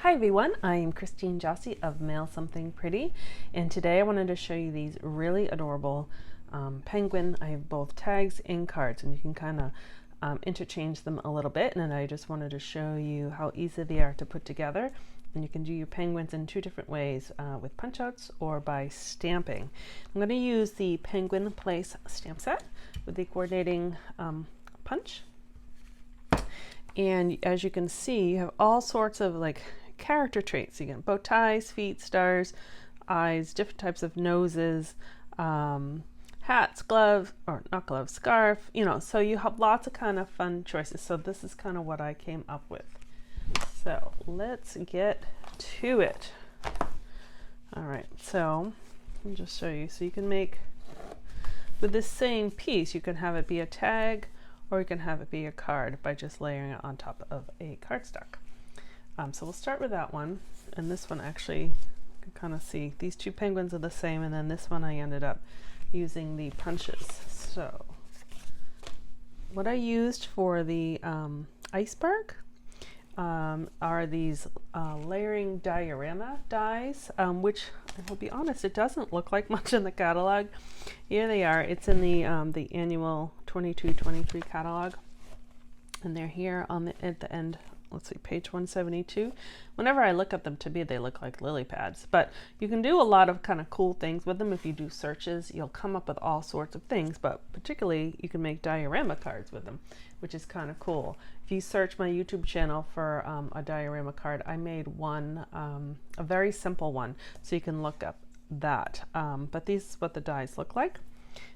Hi everyone, I am Christine Jossi of Mail Something Pretty, and today I wanted to show you these really adorable penguin. I have both tags and cards, and you can kind of interchange them a little bit, and then I just wanted to show you how easy they are to put together. And you can do your penguins in two different ways, with punch outs or by stamping. I'm going to use the Penguin Place stamp set with the coordinating punch. And as you can see, you have all sorts of like character traits. You get bow ties, feet, stars, eyes, different types of noses, hats, gloves, or not gloves, scarf, you know, so you have lots of kind of fun choices. So this is kind of what I came up with. So let's get to it. All right, so let me just show you. So you can make, with this same piece, you can have it be a tag, or you can have it be a card by just layering it on top of a cardstock. So we'll start with that one, and this one actually, you can kind of see these two penguins are the same, and then this one I ended up using the punches. So what I used for the iceberg are these layering diorama dies, which I will be honest, it doesn't look like much in the catalog. Here they are. It's in the annual 22-23 catalog, and they're here on at the end. Let's see, page 172. Whenever I look at them, to me they look like lily pads, but you can do a lot of kind of cool things with them. If you do searches, you'll come up with all sorts of things, but particularly you can make diorama cards with them, which is kind of cool. If you search my YouTube channel for a diorama card, I made one, a very simple one, so you can look up that. But these is what the dies look like.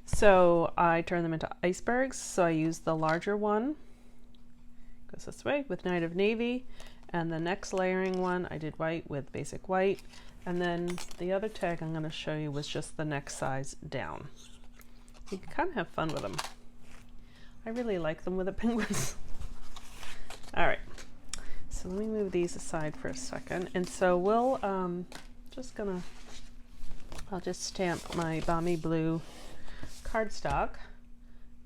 So I turn them into icebergs. So I use the larger one, goes this way, with Night of Navy, and the next layering one I did white with basic white, and then the other tag I'm going to show you was just the next size down. You can kind of have fun with them. I really like them with the penguins. All right, so let me move these aside for a second, and so we'll I'll just stamp my balmy blue cardstock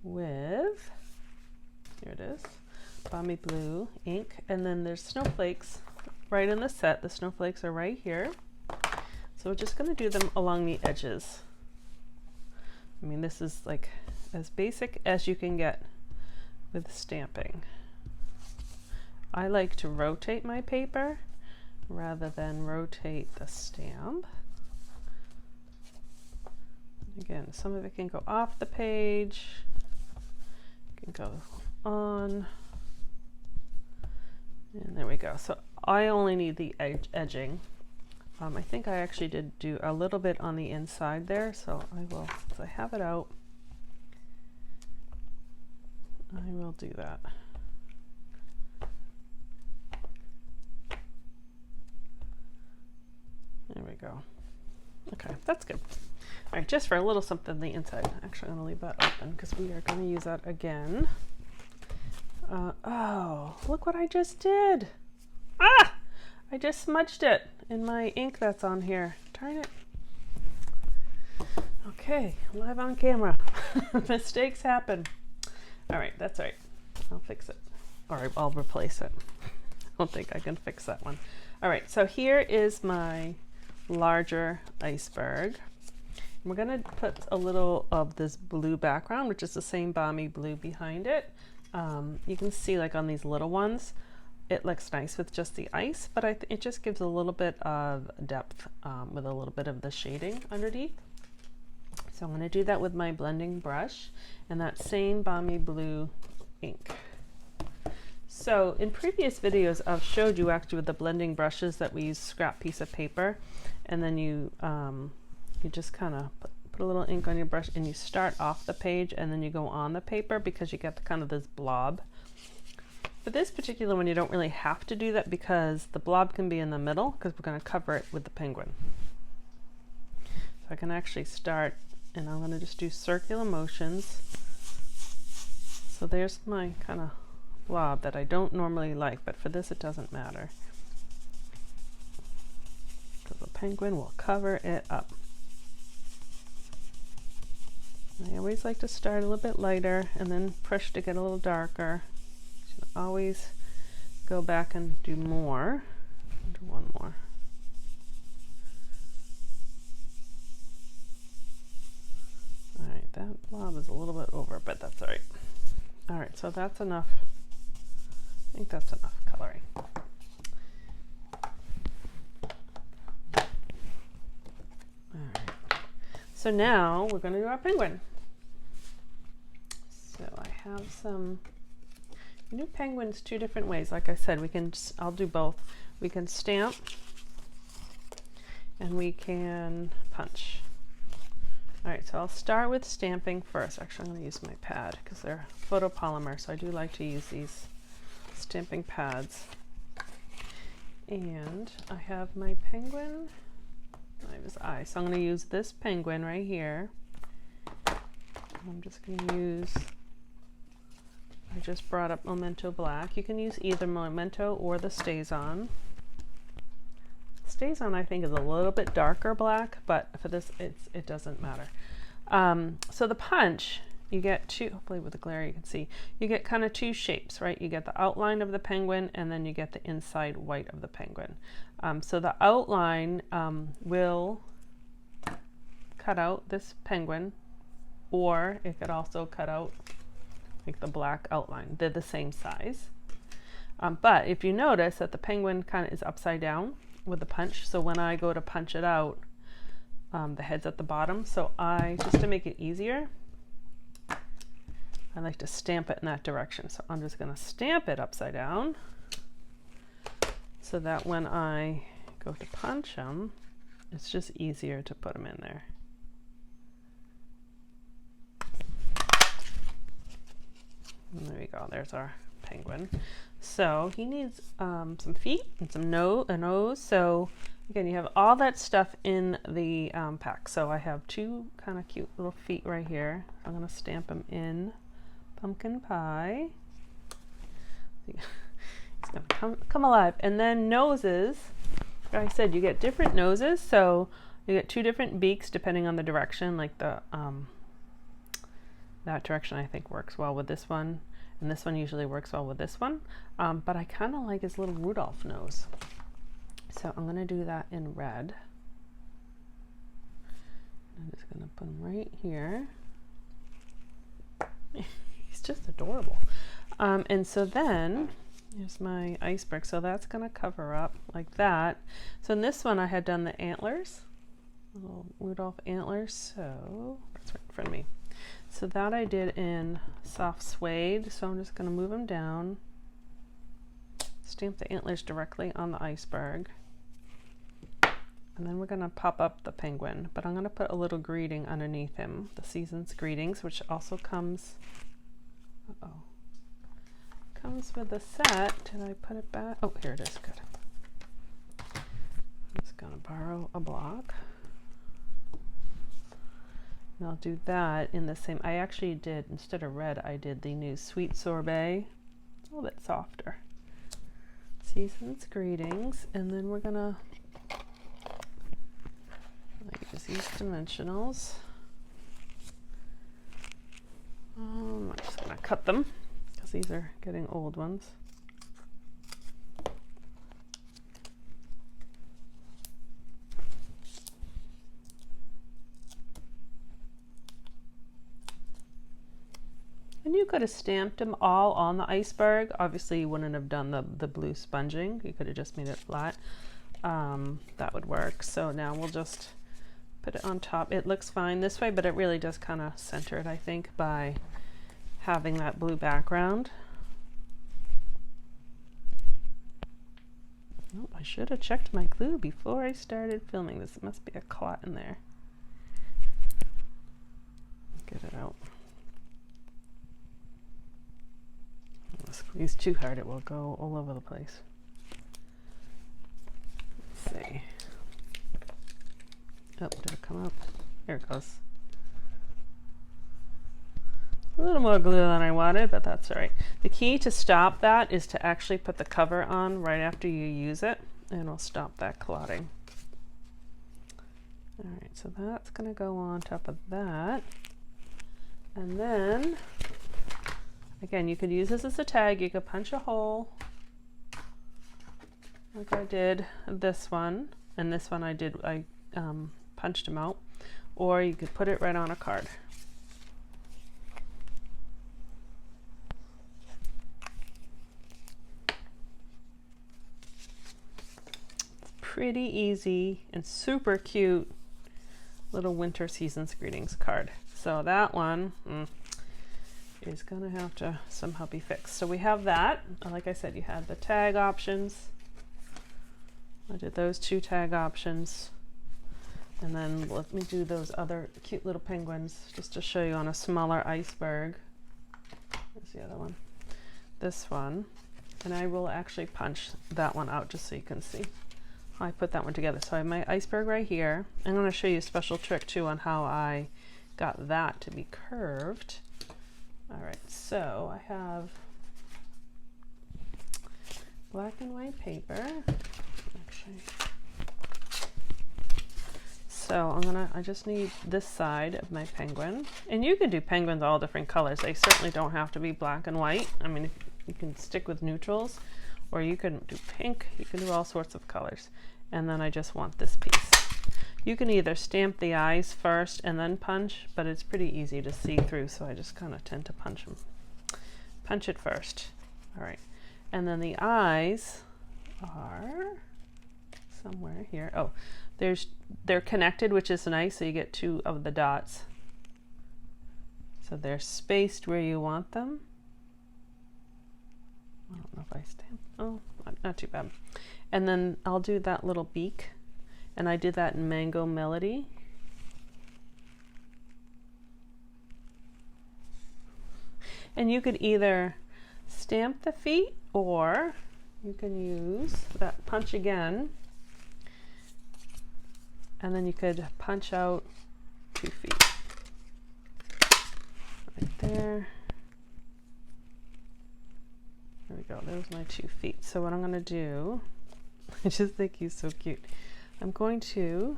with, here it is, balmy blue ink, and then there's snowflakes right in the set. The snowflakes are right here, so we're just going to do them along the edges. I mean, this is like as basic as you can get with stamping. I like to rotate my paper rather than rotate the stamp. Again, some of it can go off the page, can go on. And there we go. So I only need the edging. I think I actually did do a little bit on the inside there, so I will, since I have it out, I will do that. There we go. Okay, that's good. All right, just for a little something on the inside. Actually, I'm going to leave that open because we are going to use that again. Oh, look what I just did. Ah! I just smudged it in my ink that's on here. Darn it. Okay, live on camera. Mistakes happen. All right, that's all right. I'll fix it. Or I'll replace it. I don't think I can fix that one. All right, so here is my larger iceberg. We're going to put a little of this blue background, which is the same balmy blue behind it. You can see like on these little ones, it looks nice with just the ice, but it just gives a little bit of depth with a little bit of the shading underneath. So I'm going to do that with my blending brush and that same balmy blue ink. So in previous videos, I've showed you actually with the blending brushes that we use scrap piece of paper, and then you just kind of put a little ink on your brush and you start off the page and then you go on the paper because you get the kind of this blob. For this particular one, you don't really have to do that because the blob can be in the middle because we're going to cover it with the penguin. So I can actually start, and I'm going to just do circular motions. So there's my kind of blob that I don't normally like, but for this it doesn't matter because the penguin will cover it up. I always like to start a little bit lighter and then push to get a little darker. You should always go back and do more. Do one more. All right, that blob is a little bit over, but that's all right. All right, so that's enough. I think that's enough coloring. All right. So now we're going to do our penguin. So I have some. You do penguins two different ways. Like I said, I'll do both. We can stamp and we can punch. All right, so I'll start with stamping first. Actually, I'm going to use my pad because they're photopolymer, so I do like to use these stamping pads. And I have my penguin. I have his eye, so I'm going to use this penguin right here. I'm just going to use, I just brought up Memento Black. You can use either Memento or the StazOn. StazOn I think is a little bit darker black, but for this it doesn't matter. So the punch, you get two, hopefully with the glare you can see, you get kind of two shapes, right? You get the outline of the penguin and then you get the inside white of the penguin. So the outline will cut out this penguin, or it could also cut out like the black outline. They're the same size. But if you notice that the penguin kind of is upside down with the punch, so when I go to punch it out, the head's at the bottom. So just to make it easier, I like to stamp it in that direction. So I'm just going to stamp it upside down so that when I go to punch them, it's just easier to put them in there. And there we go, there's our penguin. So he needs some feet and a nose. So again, you have all that stuff in the pack. So I have two kind of cute little feet right here. I'm going to stamp them in pumpkin pie. It's going to come alive. And then noses, like I said, you get different noses. So you get two different beaks depending on the direction. Like the that direction I think works well with this one. And this one usually works well with this one. But I kind of like his little Rudolph nose. So I'm going to do that in red. I'm just going to put him right here. He's just adorable. And so then, here's my iceberg. So that's going to cover up like that. So in this one I had done the antlers, little Rudolph antlers. So that's right in front of me. So that I did in soft suede. So I'm just going to move them down, stamp the antlers directly on the iceberg. And then we're going to pop up the penguin, but I'm going to put a little greeting underneath him, the season's greetings, which also comes, comes with the set. Did I put it back? Oh, here it is. Good. I'm just going to borrow a block. And I'll do that in the same, I actually did, instead of red, I did the new Sweet Sorbet. It's a little bit softer. Season's greetings, and then we're gonna use these dimensionals. I'm just gonna cut them because these are getting old ones. And you could have stamped them all on the iceberg. Obviously you wouldn't have done the blue sponging. You could have just made it flat. That would work. So now we'll just put it on top. It looks fine this way, but it really does kind of center it, I think, by having that blue background. Oh, I should have checked my glue before I started filming. This must be a clot in there. Get it out. Squeeze too hard, it will go all over the place. Let's see. Oh, did it come up? There it goes. A little more glue than I wanted, but that's all right. The key to stop that is to actually put the cover on right after you use it, and it'll stop that clotting. All right, so that's going to go on top of that. And then again, you could use this as a tag. You could punch a hole like I did this one, and this one I punched them out, or you could put it right on a card. It's pretty easy and super cute little winter season's greetings card. So that one is gonna have to somehow be fixed. So we have that. Like I said, you had the tag options. I did those 2 tag options. And then let me do those other cute little penguins just to show you on a smaller iceberg. There's the other one. This one. And I will actually punch that one out just so you can see how I put that one together. So I have my iceberg right here. I'm going to show you a special trick too on how I got that to be curved. All right, so I have black and white paper. Actually, so I just need this side of my penguin. And you can do penguins all different colors. They certainly don't have to be black and white. I mean, you can stick with neutrals, or you can do pink. You can do all sorts of colors. And then I just want this piece. You can either stamp the eyes first and then punch, but it's pretty easy to see through, so I just kind of tend to punch it first. All right, and then the eyes are somewhere here. Oh, they're connected, which is nice, so you get 2 of the dots. So they're spaced where you want them. I don't know if I stamp. Oh, not too bad. And then I'll do that little beak, and I did that in Mango Melody. And you could either stamp the feet, or you can use that punch again, and then you could punch out 2 feet right there. There we go, there's my 2 feet. So what I'm gonna do, I just think he's so cute. I'm going to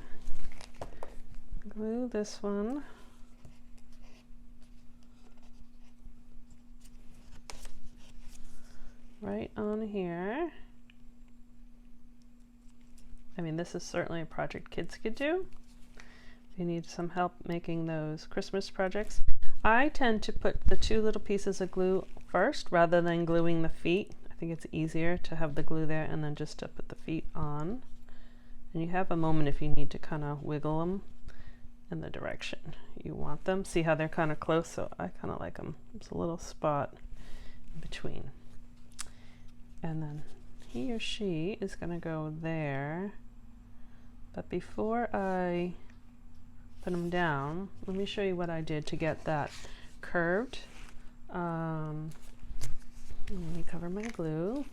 glue this one right on here. I mean, this is certainly a project kids could do. If you need some help making those Christmas projects. I tend to put the 2 little pieces of glue first rather than gluing the feet. I think it's easier to have the glue there and then just to put the feet on. And you have a moment if you need to kind of wiggle them in the direction you want them. See how they're kind of close? So I kind of like them. There's a little spot in between. And then he or she is going to go there. But before I put them down, let me show you what I did to get that curved. Let me cover my glue.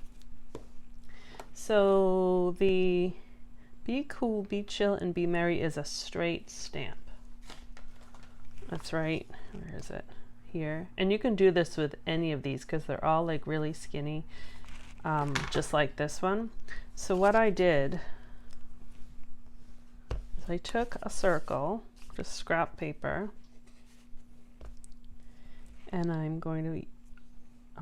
So the Be Cool, Be Chill, and Be Merry is a straight stamp. That's right. Where is it? Here. And you can do this with any of these because they're all like really skinny, just like this one. So what I did is I took a circle, just scrap paper, and I'm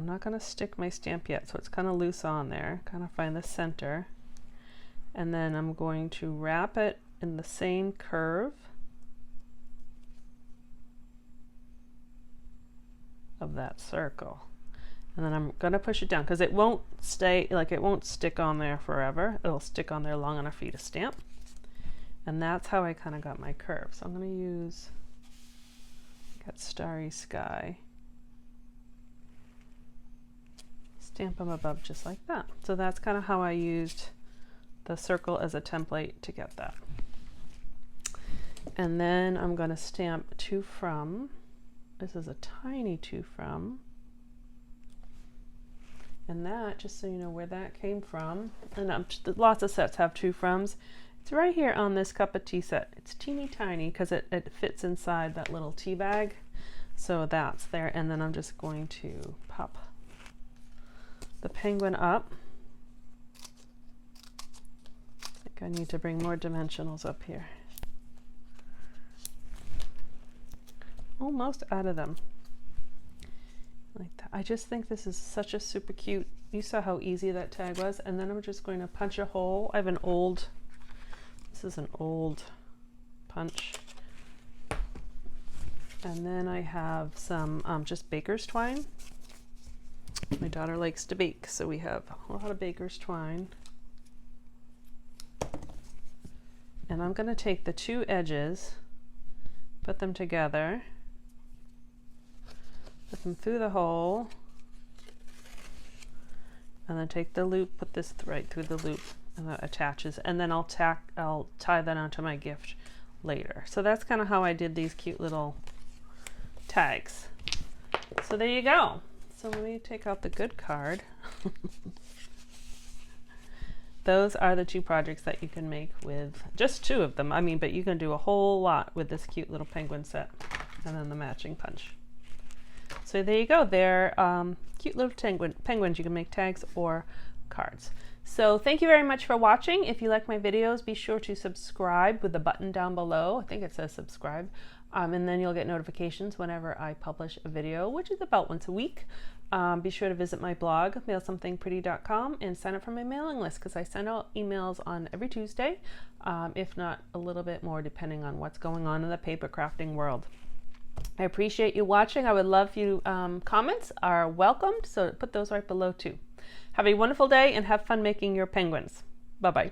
not going to stick my stamp yet, so it's kind of loose on there. Kind of find the center. And then I'm going to wrap it in the same curve of that circle. And then I'm going to push it down because it won't stay, like it won't stick on there forever. It'll stick on there long enough for you to stamp. And that's how I kind of got my curve. So I'm going to use, got Starry Sky. Stamp them above just like that. So that's kind of how I used the circle as a template to get that. And then I'm going to stamp To From. This is a tiny To From. And that, just so you know where that came from, and lots of sets have To Froms. It's right here on this cup of tea set. It's teeny tiny because it fits inside that little tea bag. So that's there. And then I'm just going to pop the penguin up. I need to bring more dimensionals up here. Almost out of them. like that. I just think this is such a super cute. You saw how easy that tag was. And then I'm just going to punch a hole. I have an old, this is an old punch. And then I have some just baker's twine. My daughter likes to bake, so we have a lot of baker's twine. And I'm going to take the two edges, put them together, put them through the hole, and then take the loop, put this right through the loop, and that attaches. And then I'll tie that onto my gift later. So that's kind of how I did these cute little tags. So there you go. So let me take out the good card. Those are the two projects that you can make with just two of them. I mean, but you can do a whole lot with this cute little penguin set and then the matching punch. So there you go. They're cute little penguins. You can make tags or cards. So thank you very much for watching. If you like my videos, be sure to subscribe with the button down below. I think it says subscribe. And then you'll get notifications whenever I publish a video, which is about once a week. Be sure to visit my blog, mailsomethingpretty.com, and sign up for my mailing list because I send out emails on every Tuesday, if not a little bit more, depending on what's going on in the paper crafting world. I appreciate you watching. I would love you. Comments are welcomed, so put those right below too. Have a wonderful day and have fun making your penguins. Bye-bye.